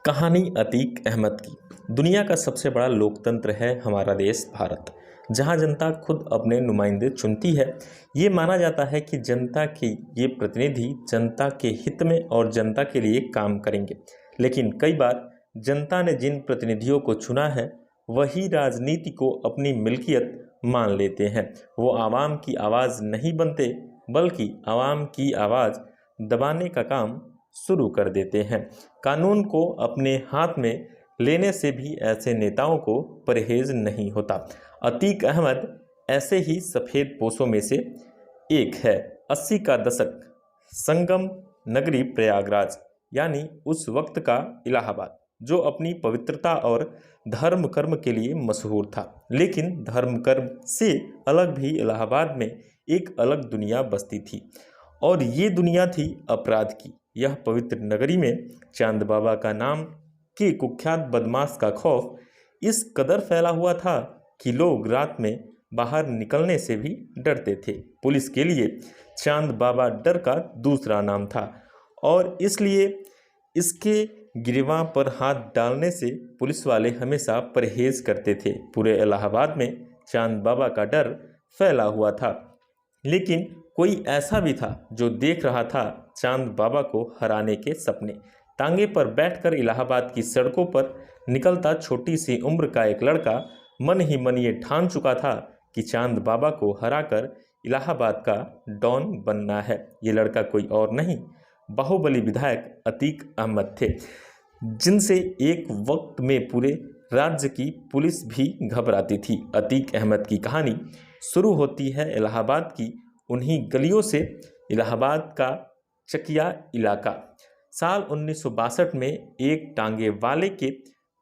कहानी अतीक अहमद की। दुनिया का सबसे बड़ा लोकतंत्र है हमारा देश भारत, जहां जनता खुद अपने नुमाइंदे चुनती है। ये माना जाता है कि जनता के ये प्रतिनिधि जनता के हित में और जनता के लिए काम करेंगे। लेकिन कई बार जनता ने जिन प्रतिनिधियों को चुना है वही राजनीति को अपनी मिल्कियत मान लेते हैं। वो आवाम की आवाज़ नहीं बनते, बल्कि आवाम की आवाज़ दबाने का काम शुरू कर देते हैं। कानून को अपने हाथ में लेने से भी ऐसे नेताओं को परहेज नहीं होता। अतीक अहमद ऐसे ही सफ़ेद पोशों में से एक है। 80 का दशक, संगम नगरी प्रयागराज, यानी उस वक्त का इलाहाबाद, जो अपनी पवित्रता और धर्म कर्म के लिए मशहूर था। लेकिन धर्म कर्म से अलग भी इलाहाबाद में एक अलग दुनिया बसती थी, और ये दुनिया थी अपराध की। यह पवित्र नगरी में चांद बाबा का नाम के कुख्यात बदमाश का खौफ इस कदर फैला हुआ था कि लोग रात में बाहर निकलने से भी डरते थे। पुलिस के लिए चांद बाबा डर का दूसरा नाम था, और इसलिए इसके गिरवा पर हाथ डालने से पुलिस वाले हमेशा परहेज करते थे। पूरे इलाहाबाद में चांद बाबा का डर फैला हुआ था। लेकिन कोई ऐसा भी था जो देख रहा था चांद बाबा को हराने के सपने। तांगे पर बैठकर इलाहाबाद की सड़कों पर निकलता छोटी सी उम्र का एक लड़का मन ही मन ये ठान चुका था कि चांद बाबा को हराकर इलाहाबाद का डॉन बनना है। ये लड़का कोई और नहीं, बाहुबली विधायक अतीक अहमद थे, जिनसे एक वक्त में पूरे राज्य की पुलिस भी घबराती थी। अतीक अहमद की कहानी शुरू होती है इलाहाबाद की उन्हीं गलियों से। इलाहाबाद का चकिया इलाका। साल 1962 में एक टांगे वाले के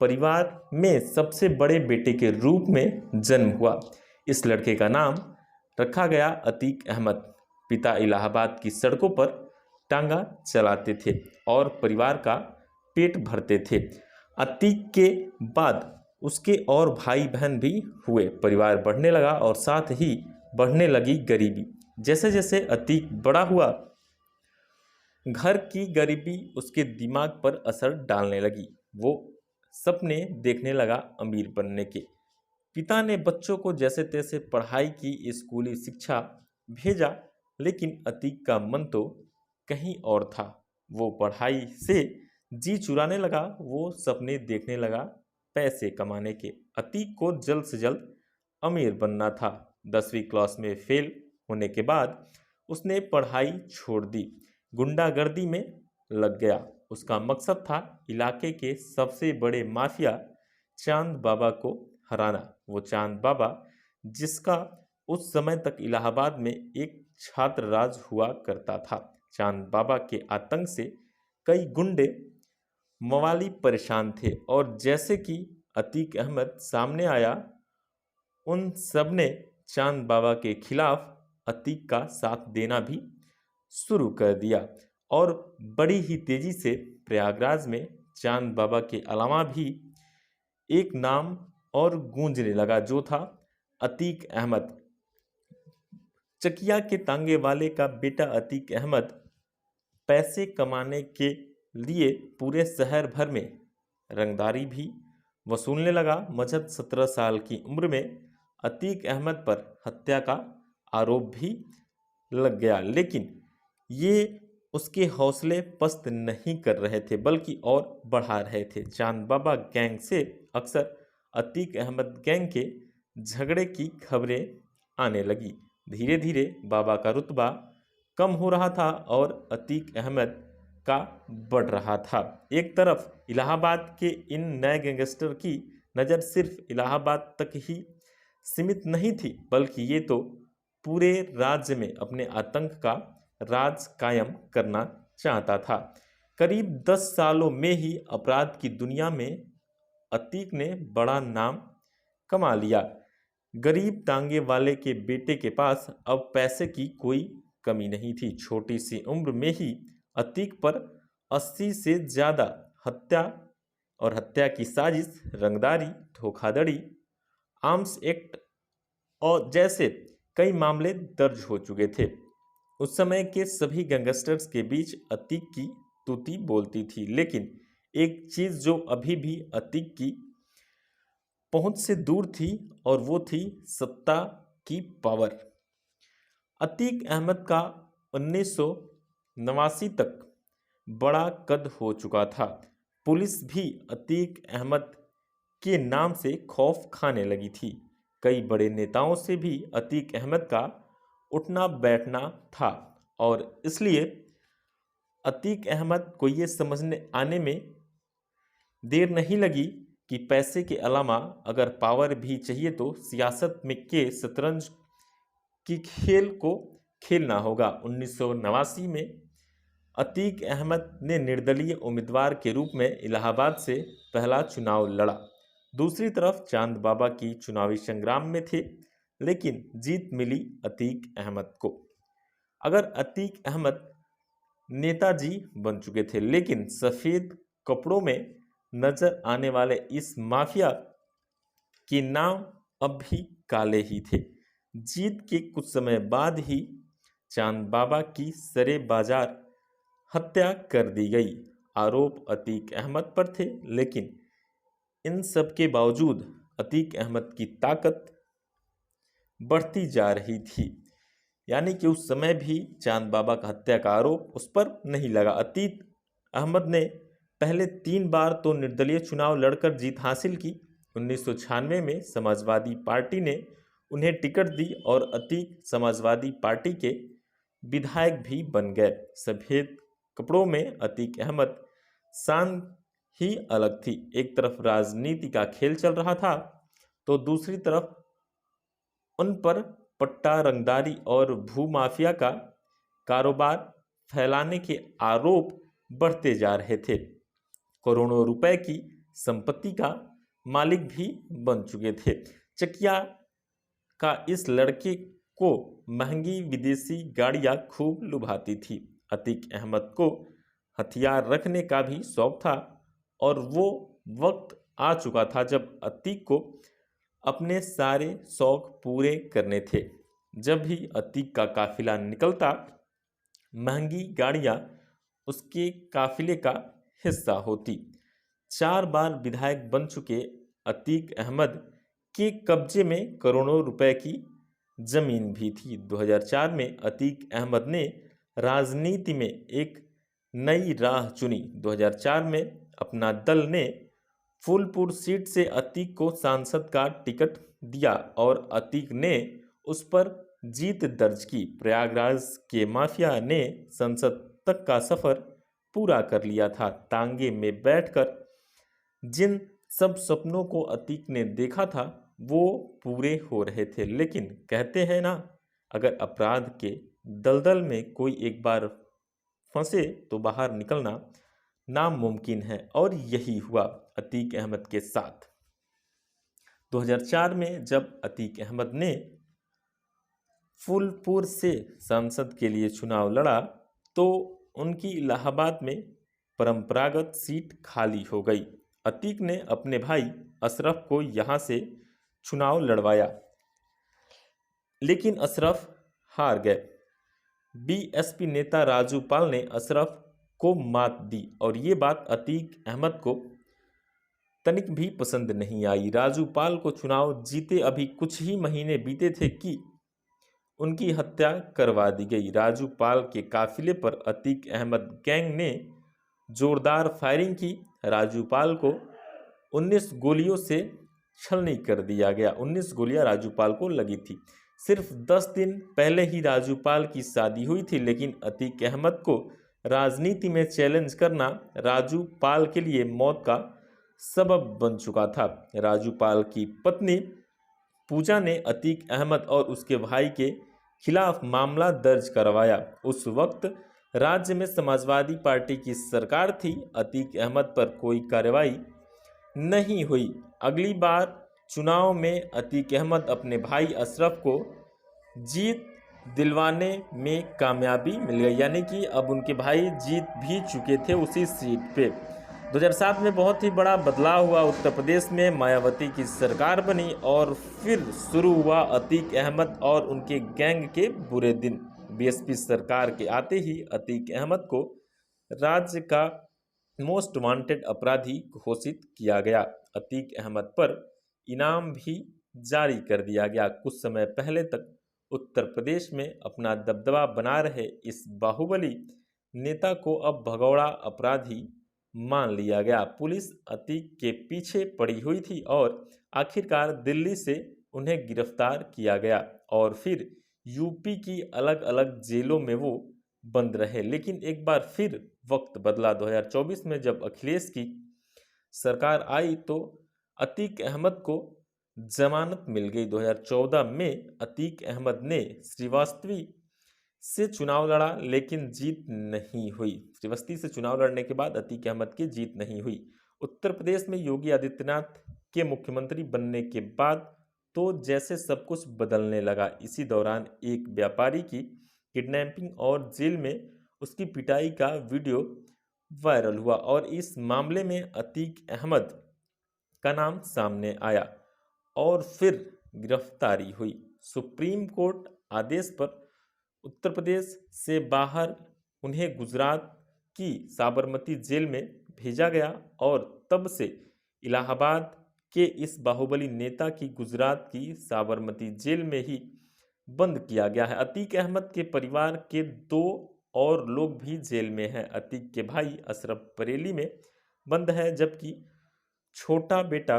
परिवार में सबसे बड़े बेटे के रूप में जन्म हुआ। इस लड़के का नाम रखा गया अतीक अहमद। पिता इलाहाबाद की सड़कों पर टांगा चलाते थे और परिवार का पेट भरते थे। अतीक के बाद उसके और भाई बहन भी हुए। परिवार बढ़ने लगा और साथ ही बढ़ने लगी गरीबी। जैसे जैसे अतीक बड़ा हुआ, घर की गरीबी उसके दिमाग पर असर डालने लगी। वो सपने देखने लगा अमीर बनने के। पिता ने बच्चों को जैसे तैसे पढ़ाई की, स्कूली शिक्षा भेजा, लेकिन अतीक का मन तो कहीं और था। वो पढ़ाई से जी चुराने लगा, वो सपने देखने लगा पैसे कमाने के। अतीक को जल्द से जल्द अमीर बनना था। 10वीं क्लास में फेल होने के बाद उसने पढ़ाई छोड़ दी, गुंडागर्दी में लग गया। उसका मकसद था इलाके के सबसे बड़े माफिया चांद बाबा को हराना। वो चांद बाबा जिसका उस समय तक इलाहाबाद में एक छात्र राज हुआ करता था। चांद बाबा के आतंक से कई गुंडे मवाली परेशान थे, और जैसे कि अतीक अहमद सामने आया, उन सब ने चांद बाबा के खिलाफ अतीक का साथ देना भी शुरू कर दिया। और बड़ी ही तेजी से प्रयागराज में चांद बाबा के अलावा भी एक नाम और गूंजने लगा, जो था अतीक अहमद। चकिया के तांगे वाले का बेटा अतीक अहमद पैसे कमाने के लिए पूरे शहर भर में रंगदारी भी वसूलने लगा। महज 17 साल की उम्र में अतीक अहमद पर हत्या का आरोप भी लग गया। लेकिन ये उसके हौसले पस्त नहीं कर रहे थे, बल्कि और बढ़ा रहे थे। चांद बाबा गैंग से अक्सर अतीक अहमद गैंग के झगड़े की खबरें आने लगी। धीरे धीरे बाबा का रुतबा कम हो रहा था और अतीक अहमद का बढ़ रहा था। एक तरफ इलाहाबाद के इन नए गैंगस्टर की नज़र सिर्फ इलाहाबाद तक ही सीमित नहीं थी, बल्कि ये तो पूरे राज्य में अपने आतंक का राज कायम करना चाहता था। करीब 10 सालों में ही अपराध की दुनिया में अतीक ने बड़ा नाम कमा लिया। गरीब तांगे वाले के बेटे के पास अब पैसे की कोई कमी नहीं थी। छोटी सी उम्र में ही अतीक पर 80 से ज़्यादा हत्या और हत्या की साजिश, रंगदारी, धोखाधड़ी, आर्म्स एक्ट और जैसे कई मामले दर्ज हो चुके थे। उस समय के सभी गैंगस्टर्स के बीच अतीक की तूती बोलती थी। लेकिन एक चीज़ जो अभी भी अतीक की पहुंच से दूर थी और वो थी सत्ता की पावर। अतीक अहमद का 1989 तक बड़ा कद हो चुका था। पुलिस भी अतीक अहमद के नाम से खौफ खाने लगी थी। कई बड़े नेताओं से भी अतीक अहमद का उठना बैठना था और इसलिए अतीक अहमद को ये समझने आने में देर नहीं लगी कि पैसे के अलावा अगर पावर भी चाहिए तो सियासत में के शतरंज की खेल को खेलना होगा। 1989 में अतीक अहमद ने निर्दलीय उम्मीदवार के रूप में इलाहाबाद से पहला चुनाव लड़ा। दूसरी तरफ चांद बाबा की चुनावी संग्राम में थे, लेकिन जीत मिली अतीक अहमद को। अगर अतीक अहमद नेताजी बन चुके थे, लेकिन सफ़ेद कपड़ों में नजर आने वाले इस माफिया के नाम अब भी काले ही थे। जीत के कुछ समय बाद ही चांद बाबा की सरे बाजार हत्या कर दी गई। आरोप अतीक अहमद पर थे, लेकिन इन सब के बावजूद अतीक अहमद की ताकत बढ़ती जा रही थी। यानी कि उस समय भी चांद बाबा का हत्या का आरोप उस पर नहीं लगा। अतीक अहमद ने पहले 3 बार तो निर्दलीय चुनाव लड़कर जीत हासिल की। 1996 में समाजवादी पार्टी ने उन्हें टिकट दी और अतीक समाजवादी पार्टी के विधायक भी बन गए। सफ़ेद कपड़ों में अतीक अहमद शान ही अलग थी। एक तरफ राजनीति का खेल चल रहा था तो दूसरी तरफ उन पर पट्टा रंगदारी और भूमाफिया का कारोबार फैलाने के आरोप बढ़ते जा रहे थे। करोड़ों रुपए की संपत्ति का मालिक भी बन चुके थे। चकिया का इस लड़के को महंगी विदेशी गाड़ियां खूब लुभाती थी। अतीक अहमद को हथियार रखने का भी शौक था और वो वक्त आ चुका था जब अतीक को अपने सारे शौक पूरे करने थे। जब भी अतीक का काफिला निकलता, महंगी गाड़ियां उसके काफिले का हिस्सा होती। 4 बार विधायक बन चुके अतीक अहमद के कब्जे में करोड़ों रुपए की जमीन भी थी। 2004 में अतीक अहमद ने राजनीति में एक नई राह चुनी। 2004 में अपना दल ने फूलपुर सीट से अतीक को सांसद का टिकट दिया और अतीक ने उस पर जीत दर्ज की। प्रयागराज के माफिया ने संसद तक का सफर पूरा कर लिया था। तांगे में बैठकर जिन सब सपनों को अतीक ने देखा था वो पूरे हो रहे थे। लेकिन कहते हैं ना, अगर अपराध के दलदल में कोई एक बार फंसे तो बाहर निकलना नामुमकिन है, और यही हुआ अतीक अहमद के साथ। 2004 में जब अतीक अहमद ने फूलपुर से सांसद के लिए चुनाव लड़ा तो उनकी इलाहाबाद में परंपरागत सीट खाली हो गई। अतीक ने अपने भाई अशरफ को यहाँ से चुनाव लड़वाया, लेकिन अशरफ हार गए। बीएसपी नेता राजू पाल ने अशरफ को मात दी और ये बात अतीक अहमद को तनिक भी पसंद नहीं आई। राजू पाल को चुनाव जीते अभी कुछ ही महीने बीते थे कि उनकी हत्या करवा दी गई। राजू पाल के काफिले पर अतीक अहमद गैंग ने जोरदार फायरिंग की। राजू पाल को 19 गोलियों से छलनी कर दिया गया। 19 गोलियां राजू पाल को लगी थी। सिर्फ 10 दिन पहले ही राजू पाल की शादी हुई थी, लेकिन अतीक अहमद को राजनीति में चैलेंज करना राजू पाल के लिए मौत का सबब बन चुका था। राजू पाल की पत्नी पूजा ने अतीक अहमद और उसके भाई के खिलाफ मामला दर्ज करवाया। उस वक्त राज्य में समाजवादी पार्टी की सरकार थी। अतीक अहमद पर कोई कार्रवाई नहीं हुई। अगली बार चुनाव में अतीक अहमद अपने भाई अशरफ को जीत दिलवाने में कामयाबी मिल गई, यानी कि अब उनके भाई जीत भी चुके थे उसी सीट पे। 2007 में बहुत ही बड़ा बदलाव हुआ। उत्तर प्रदेश में मायावती की सरकार बनी और फिर शुरू हुआ अतीक अहमद और उनके गैंग के बुरे दिन। बीएसपी सरकार के आते ही अतीक अहमद को राज्य का मोस्ट वांटेड अपराधी घोषित किया गया। अतीक अहमद पर इनाम भी जारी कर दिया गया। कुछ समय पहले तक उत्तर प्रदेश में अपना दबदबा बना रहे इस बाहुबली नेता को अब भगौड़ा अपराधी मान लिया गया। पुलिस अतीक के पीछे पड़ी हुई थी और आखिरकार दिल्ली से उन्हें गिरफ्तार किया गया और फिर यूपी की अलग अलग जेलों में वो बंद रहे। लेकिन एक बार फिर वक्त बदला। 2024 में जब अखिलेश की सरकार आई तो अतीक अहमद को जमानत मिल गई। 2014 में अतीक अहमद ने श्रीवास्तवी से चुनाव लड़ा लेकिन जीत नहीं हुई। श्रीवास्तवी से चुनाव लड़ने के बाद अतीक अहमद की जीत नहीं हुई। उत्तर प्रदेश में योगी आदित्यनाथ के मुख्यमंत्री बनने के बाद तो जैसे सब कुछ बदलने लगा। इसी दौरान एक व्यापारी की किडनैपिंग और जेल में उसकी पिटाई का वीडियो वायरल हुआ और इस मामले में अतीक अहमद का नाम सामने आया और फिर गिरफ्तारी हुई। सुप्रीम कोर्ट आदेश पर उत्तर प्रदेश से बाहर उन्हें गुजरात की साबरमती जेल में भेजा गया और तब से इलाहाबाद के इस बाहुबली नेता की गुजरात की साबरमती जेल में ही बंद किया गया है। अतीक अहमद के परिवार के 2 और लोग भी जेल में हैं। अतीक के भाई अशरफ बरेली में बंद है जबकि छोटा बेटा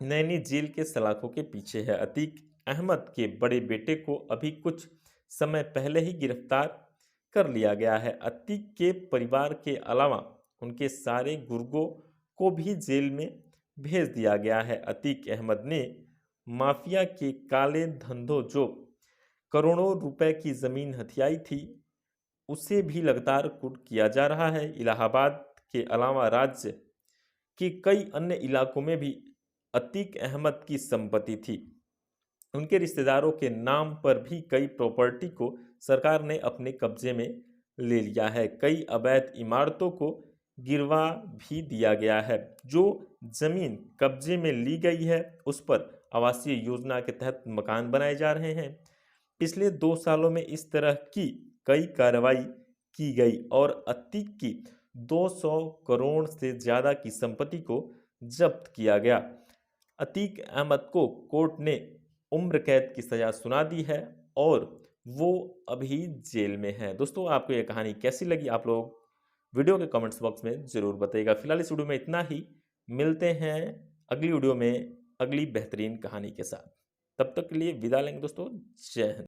नैनी जेल के सलाखों के पीछे है। अतीक अहमद के बड़े बेटे को अभी कुछ समय पहले ही गिरफ्तार कर लिया गया है। अतीक के परिवार के अलावा उनके सारे गुर्गों को भी जेल में भेज दिया गया है। अतीक अहमद ने माफिया के काले धंधों जो करोड़ों रुपए की जमीन हथियाई थी उसे भी लगातार कुट किया जा रहा है। इलाहाबाद के अलावा राज्य के कई अन्य इलाकों में भी अतीक अहमद की संपत्ति थी। उनके रिश्तेदारों के नाम पर भी कई प्रॉपर्टी को सरकार ने अपने कब्जे में ले लिया है। कई अवैध इमारतों को गिरवा भी दिया गया है। जो जमीन कब्जे में ली गई है उस पर आवासीय योजना के तहत मकान बनाए जा रहे हैं। पिछले 2 सालों में इस तरह की कई कार्रवाई की गई और अतीक की 200 करोड़ से ज़्यादा की संपत्ति को जब्त किया गया। अतीक अहमद को कोर्ट ने उम्र कैद की सज़ा सुना दी है और वो अभी जेल में है। दोस्तों, आपको ये कहानी कैसी लगी आप लोग वीडियो के कमेंट्स बॉक्स में ज़रूर बताइएगा। फिलहाल इस वीडियो में इतना ही। मिलते हैं अगली वीडियो में अगली बेहतरीन कहानी के साथ। तब तक के लिए विदा लेंगे दोस्तों। जय हिंद।